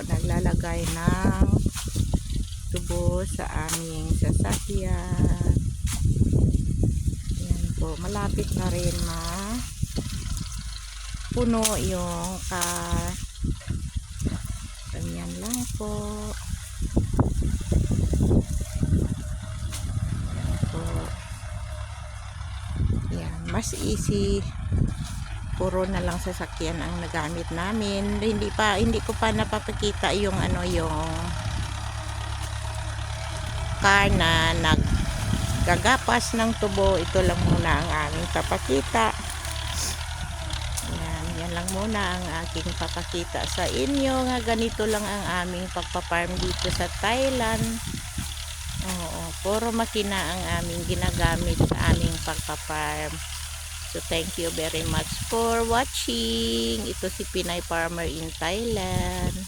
naglalagay ng tubo sa aming sasakyan. Yan po, malapit na rin puno yung ganyan lang po. Yan, mas easy, puro na lang sasakyan ang nagamit namin. Hindi ko pa napapakita yung yung car na naggagapas ng tubo. Ito lang muna ang aming papakita. Yan lang muna ang aking papakita sa inyo, nga ganito lang ang aming pagpaparm dito sa Thailand. Oo, puro makina ang aming ginagamit sa aming pagpaparm. So thank you very much for watching. Ito si Pinay Farmer in Thailand.